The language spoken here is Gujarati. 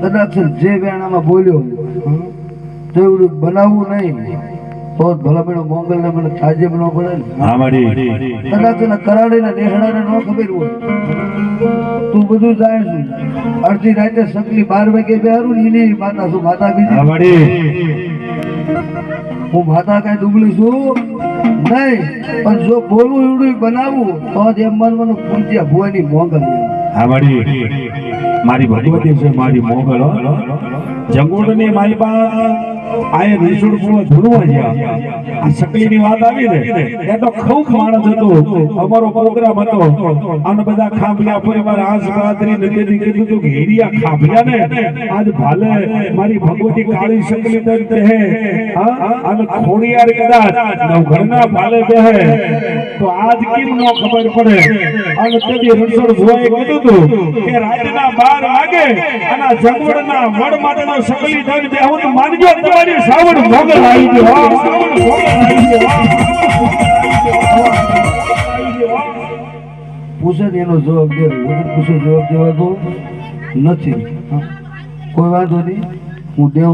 કદાચ જે વેણામાં બોલ્યો તેવડું બનાવવું નહીં તો ભલા મેળો મોંગલ ને મને તાજે ન પડે ને કદાચ એના કરાડી ને દેહડાને ન ખબર હોય તું બધું જાય છું અડધી રાતે સકલી 12 વાગે બેહારું ને એની માતા શું માતા બીજી હું માતા કઈ ડુબળી છું નહીં પણ જો બોલવું એવડું બનાવવું તો જ એમ માનવાનું પૂજ્યા ભુવાની મોંગલ મારી ભગવતી છે મારી મોગલ જંગોડ ને મારી પાસે આય રીસુડ પૂરો ધૂણવા ગયા આ સકલીની વાત આવી ને એ તો ખૂબ માણસ હતો અમારો પ્રોગ્રામ હતો અને બધા ખાંભિયા પરિવાર આસ રાત્રિ નદીથી કીધું હતું કે હીરિયા ખાંભિયા ને આજ ભાલે મારી ભગવતી કાળી સકલી દંત હે અને ખોડિયાર કદાચ નવઘરના ભાલે બેહે તો આજ કેમ ન ખબર પડે અને તેથી રણછોડ ભુવાએ કીધું હતું કે રાતના 12 વાગે અને જંગવડના વડ માટેનો સકલી દંત બેહું તો માનજો તમારી સાવણ મોગલ આવી ગયો સાવણ મોગલ આવી ગયો પૂછે ને એનો જવાબ દે પૂછે જવાબ દેવા તો નથી કોઈ વાંધો નહીં હું દેવ